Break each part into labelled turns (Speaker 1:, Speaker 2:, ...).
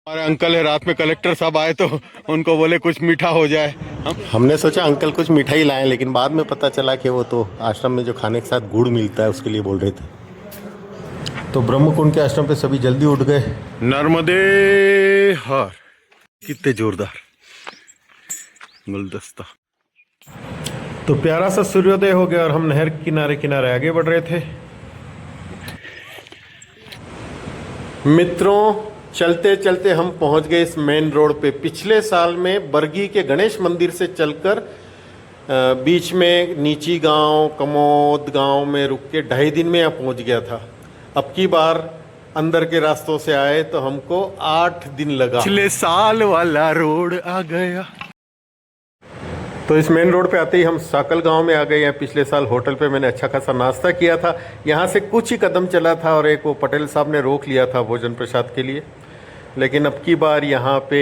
Speaker 1: हमारे अंकल है, रात में कलेक्टर साहब आए तो उनको बोले कुछ मीठा हो जाए।
Speaker 2: हमने सोचा अंकल कुछ मिठाई लाएं, लेकिन बाद में पता चला कि वो तो आश्रम में जो खाने के साथ गुड़ मिलता है उसके लिए बोल रहे थे। तो ब्रह्मकुंड के आश्रम पे सभी जल्दी उठ गए।
Speaker 1: नर्मदे हर, कितने जोरदार गुलदस्ता।
Speaker 2: तो प्यारा सा सूर्योदय हो गया और हम नहर के किनारे किनारे आगे बढ़ रहे थे। मित्रों, चलते चलते हम पहुंच गए इस मेन रोड पे। पिछले साल में बरगी के गणेश मंदिर से चलकर बीच में नीची गांव, कमोद गांव में रुक के 2.5 दिन में यहाँ पहुंच गया था। अब की बार अंदर के रास्तों से आए तो हमको 8 दिन लगा।
Speaker 1: पिछले साल वाला रोड आ गया।
Speaker 2: तो इस मेन रोड पे आते ही हम साकल गांव में आ गए। यहाँ पिछले साल होटल पे मैंने अच्छा खासा नाश्ता किया था। यहाँ से कुछ ही कदम चला था और एक वो पटेल साहब ने रोक लिया था भोजन प्रसाद के लिए, लेकिन अब की बार यहाँ पे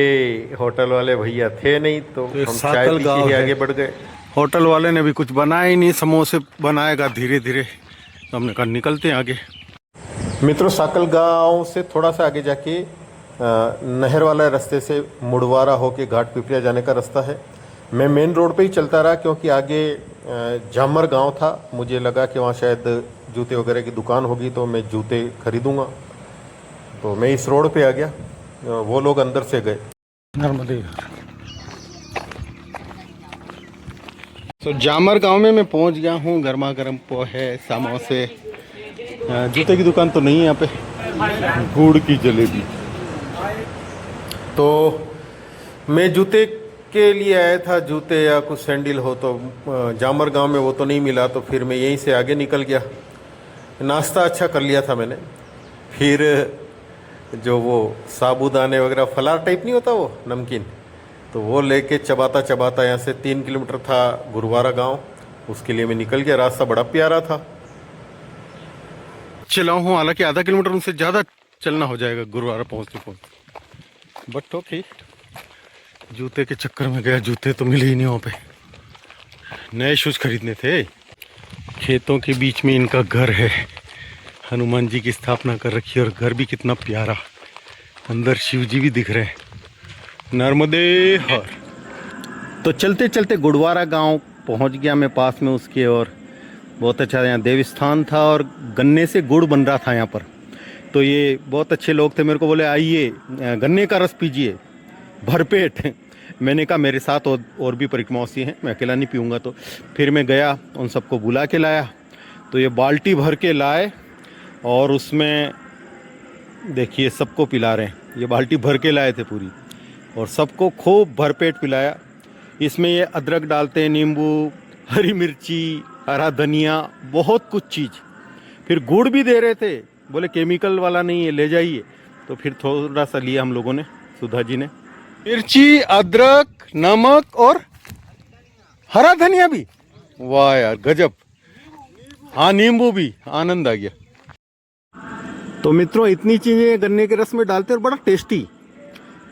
Speaker 2: होटल वाले भैया थे नहीं, तो हम चाय पी के ही आगे बढ़ गए।
Speaker 1: होटल वाले ने भी कुछ बनाया ही नहीं, समोसे बनाएगा धीरे धीरे, तो हमने कहा निकलते हैं आगे।
Speaker 2: मित्रों, साकल गांव से थोड़ा सा आगे जाके नहर वाला रास्ते से मुड़वारा होके घाट पिपरिया जाने का रास्ता है। मैं मेन रोड पे ही चलता रहा क्योंकि आगे जामर गांव था। मुझे लगा कि वहाँ शायद जूते वगैरह की दुकान होगी तो मैं जूते खरीदूंगा, तो मैं इस रोड पे आ गया। वो लोग अंदर से गए।
Speaker 1: नर्मदे। तो जामर गांव में मैं पहुंच गया हूँ। गर्मा गर्म पोहे, समोसे। जूते की दुकान तो नहीं है यहाँ पे, गुड़ की जलेबी।
Speaker 2: तो मैं जूते के लिए आया था, जूते या कुछ सैंडल हो, तो जामर गांव में वो तो नहीं मिला, तो फिर मैं यहीं से आगे निकल गया। नाश्ता अच्छा कर लिया था मैंने। फिर जो वो साबूदाने वगैरह फलार टाइप नहीं होता वो नमकीन, तो वो लेके चबाता चबाता यहाँ से 3 किलोमीटर था गुरुवारा गांव, उसके लिए मैं निकल गया। रास्ता बड़ा प्यारा था।
Speaker 1: चला हूँ, हालांकि आधा किलोमीटर उनसे ज़्यादा चलना हो जाएगा गुरुवारा पहुँचते, बट ओके। जूते के चक्कर में गया, जूते तो मिले ही नहीं वहाँ पे। नए शूज़ खरीदने थे। खेतों के बीच में इनका घर है। हनुमान जी की स्थापना कर रखी है और घर भी कितना प्यारा। अंदर शिव जी भी दिख रहे हैं। नर्मदे हर। तो चलते चलते गुरुवारा गांव पहुंच गया मैं पास में उसके, और बहुत अच्छा यहाँ देवस्थान था और गन्ने से गुड़ बन रहा था यहाँ पर। तो ये बहुत अच्छे लोग थे, मेरे को बोले आइए गन्ने का रस पीजिए भरपेट। मैंने कहा मेरे साथ और भी परिक्रमासी हैं, मैं अकेला नहीं पीऊँगा। तो फिर मैं गया, उन सबको बुला के लाया। तो ये बाल्टी भर के लाए और उसमें देखिए सबको पिला रहे हैं। ये बाल्टी भर के लाए थे पूरी, और सबको खूब भरपेट पिलाया। इसमें ये अदरक डालते हैं, नींबू, हरी मिर्ची, हरा धनिया, बहुत कुछ चीज़। फिर गुड़ भी दे रहे थे, बोले केमिकल वाला नहीं है, ले जाइए। तो फिर थोड़ा सा लिया हम लोगों ने, सुधा जी ने। मिर्ची, अदरक, नमक और हरा धनिया भी। वाह यार गजब। हाँ, नींबू भी। आनंद आ गया। तो मित्रों, इतनी चीज़ें गन्ने के रस में डालते और बड़ा टेस्टी।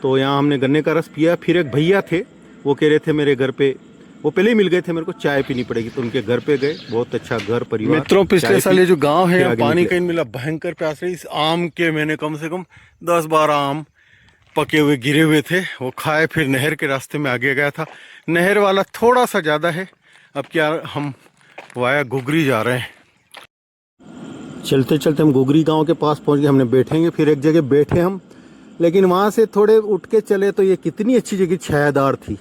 Speaker 1: तो यहाँ हमने गन्ने का रस पिया। फिर एक भैया थे, वो कह रहे थे मेरे घर पे, वो पहले ही मिल गए थे, मेरे को चाय पीनी पड़ेगी, तो उनके घर पे गए। बहुत अच्छा घर परिवार। मित्रों, पिछले साल ये जो गांव है, पानी कहीं मिला, भयंकर प्यास रही। इस आम के मैंने कम से कम 10-12 आम पके हुए गिरे हुए थे, वो खाए। फिर नहर के रास्ते में आगे गया था। नहर वाला थोड़ा सा ज़्यादा है। अब क्या, हम वाया गुगरी जा रहे हैं। चलते चलते हम गुगरी गांव के पास पहुंच गए। हमने बैठेंगे, फिर एक जगह बैठे हम, लेकिन वहां से थोड़े उठ के चले तो ये कितनी अच्छी जगह छायादार थी।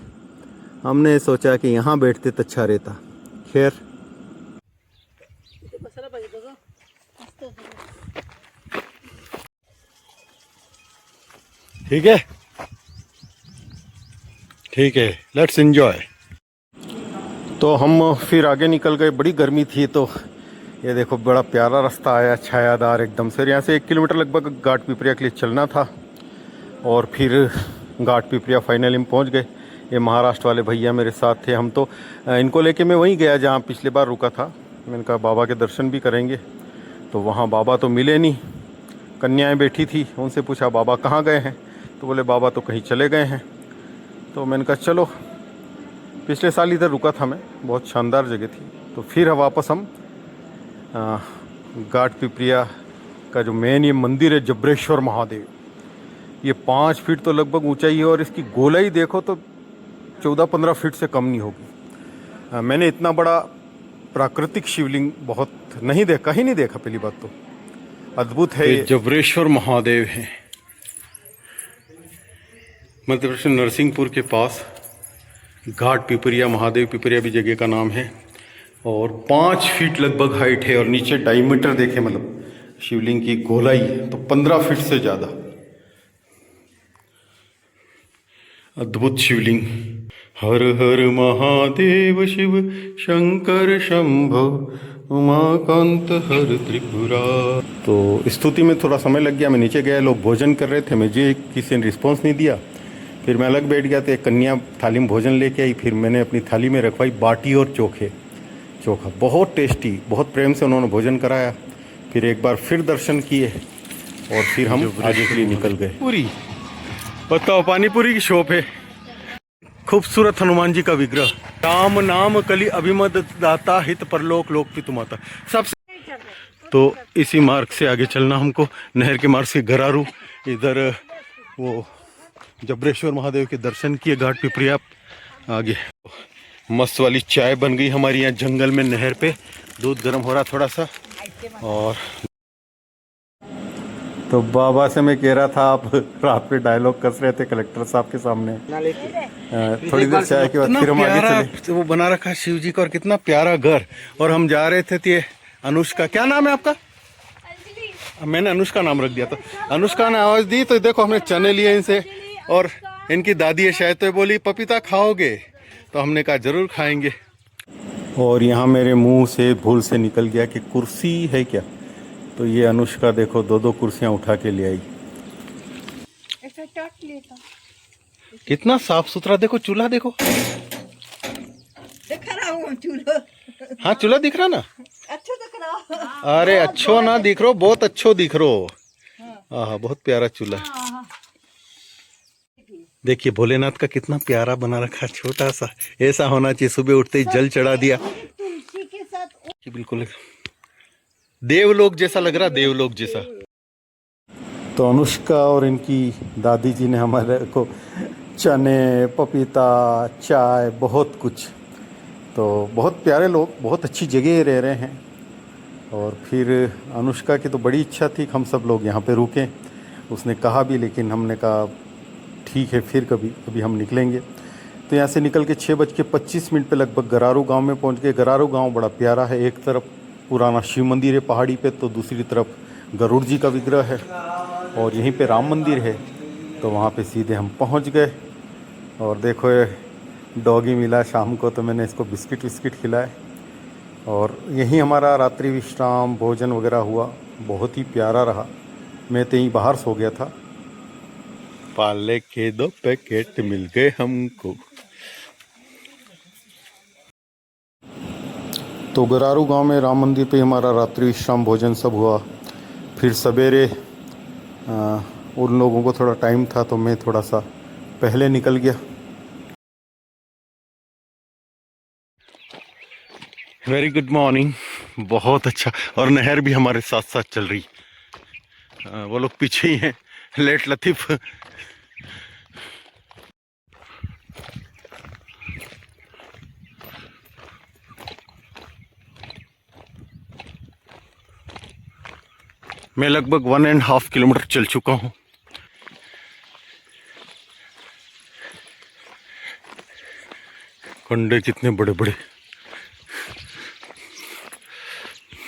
Speaker 1: हमने सोचा कि यहाँ बैठते तो अच्छा रहता। खैर, ठीक है, ठीक है, लेट्स एंजॉय। तो हम फिर आगे निकल गए। बड़ी गर्मी थी, तो ये देखो बड़ा प्यारा रास्ता आया, छायादार एकदम से। यहाँ से 1 किलोमीटर लगभग घाट पिपरिया के लिए चलना था, और फिर घाट पिपरिया फाइनली हम पहुँच गए। ये महाराष्ट्र वाले भैया मेरे साथ थे। हम तो इनको लेके मैं वहीं गया जहाँ पिछले बार रुका था। मैंने कहा बाबा के दर्शन भी करेंगे, तो वहाँ बाबा तो मिले नहीं। कन्याएं बैठी थी, उनसे पूछा बाबा कहाँ गए हैं, तो बोले बाबा तो कहीं चले गए हैं। तो मैंने कहा चलो, पिछले साल इधर रुका था मैं, बहुत शानदार जगह थी। तो फिर वापस हम घाट पिपरिया का जो मेन ये मंदिर है, जबरेश्वर महादेव,
Speaker 2: ये 5 फीट तो लगभग ऊंचाई है और इसकी गोलाई देखो तो 14-15 फीट से कम नहीं होगी। मैंने इतना बड़ा प्राकृतिक शिवलिंग बहुत नहीं देखा, कहीं नहीं देखा। पहली बात तो अद्भुत है। ये
Speaker 1: जबरेश्वर महादेव है, मध्य प्रदेश नरसिंहपुर के पास घाट पिपरिया, महादेव पिपरिया भी जगह का नाम है। और 5 फीट लगभग हाइट है और नीचे डायमीटर देखे, मतलब शिवलिंग की गोलाई तो 15 फीट से ज़्यादा। अद्भुत शिवलिंग। हर हर महादेव शिव शंकर शंभो उमाकांत हर त्रिपुरा। तो स्तुति में थोड़ा समय लग गया। मैं नीचे गया, लोग भोजन कर रहे थे, मुझे किसी ने रिस्पॉन्स नहीं दिया। फिर मैं अलग बैठ गया तो एक कन्या थाली में भोजन लेके आई। फिर मैंने अपनी थाली में रखवाई बाटी और चोखा बहुत टेस्टी, बहुत प्रेम से उन्होंने भोजन कराया। फिर एक बार फिर दर्शन किए और फिर हम आगे के लिए निकल गए। पूरी बताओ, पानीपुरी की शॉप है। खूबसूरत हनुमान जी का विग्रह। राम नाम कली अभिमत दाता हित परलोक लोक पितु माता। सबसे तो इसी मार्ग से आगे चलना हमको, नहर के मार्ग से गरारू, इधर वो जबरेश्वर महादेव के दर्शन किए, घाट पिपरिया आगे। मस्त वाली चाय बन गई हमारी यहाँ जंगल में, नहर पे। दूध गर्म हो रहा थोड़ा सा। और
Speaker 2: तो बाबा से मैं कह रहा था, आप रात में डायलॉग कस रहे थे कलेक्टर साहब के सामने। थोड़ी देर चाय के बाद फिर हम आगे चले।
Speaker 1: वो बना रखा शिव जी का, और कितना प्यारा घर। और हम जा रहे थे तो ये अनुष्का, क्या नाम है आपका? मैंने अनुष्का नाम रख दिया था। अनुष्का ने आवाज दी तो देखो हमने चने लिए इनसे, और इनकी दादी है शायद, तो बोली पपीता खाओगे? तो हमने कहा जरूर खाएंगे।
Speaker 2: और यहाँ मेरे मुंह से भूल से निकल गया कि कुर्सी है क्या, तो ये अनुष्का देखो 2-2 कुर्सियाँ उठा के ले आई।
Speaker 1: कितना साफ सुथरा, देखो चूल्हा देखो।
Speaker 3: दिख रहा हूँ चूल्हा।
Speaker 1: हाँ चूल्हा दिख रहा ना?
Speaker 3: अच्छा दिख रहा।
Speaker 1: अरे अच्छो ना दिख रो, बहुत अच्छो दिख रो। हाँ बहुत प्यारा चूल्हा। देखिए भोलेनाथ का कितना प्यारा बना रखा, छोटा सा। ऐसा होना चाहिए, सुबह उठते ही जल चढ़ा दिया।
Speaker 3: तुलसी के साथ
Speaker 1: बिल्कुल देवलोक जैसा लग रहा, देवलोक जैसा।
Speaker 2: तो अनुष्का और इनकी दादी जी ने हमारे को चने, पपीता, चाय, बहुत कुछ। तो बहुत प्यारे लोग, बहुत अच्छी जगह रह रहे हैं। और फिर अनुष्का की तो बड़ी इच्छा थी कि हम सब लोग यहाँ पे रुकें, उसने कहा भी, लेकिन हमने कहा ठीक है फिर कभी हम निकलेंगे। तो यहाँ से निकल के 6:25 पे लगभग गरारू गांव में पहुँच गए। गरारू गांव बड़ा प्यारा है। एक तरफ पुराना शिव मंदिर है पहाड़ी पे, तो दूसरी तरफ गरुड़ जी का विग्रह है, और यहीं पे राम मंदिर है। तो वहाँ पे सीधे हम पहुँच गए। और देखो ये डॉगी मिला शाम को, तो मैंने इसको बिस्किट खिलाए। और यहीं हमारा रात्रि विश्राम, भोजन वगैरह हुआ। बहुत ही प्यारा रहा। मैं तो यहीं बाहर सो गया था।
Speaker 1: पाले के 2 पैकेट मिल गए हमको।
Speaker 2: तो गरारू गांव में राम मंदिर पे हमारा रात्रि विश्राम, भोजन सब हुआ। फिर सवेरे उन लोगों को थोड़ा टाइम था, तो मैं थोड़ा सा पहले निकल गया।
Speaker 1: Very good morning. बहुत अच्छा। और नहर भी हमारे साथ साथ चल रही। वो लोग पीछे ही हैं, लेट लतीफ। मैं लगभग 1.5 किलोमीटर चल चुका हूँ। कंडे कितने बड़े बड़े।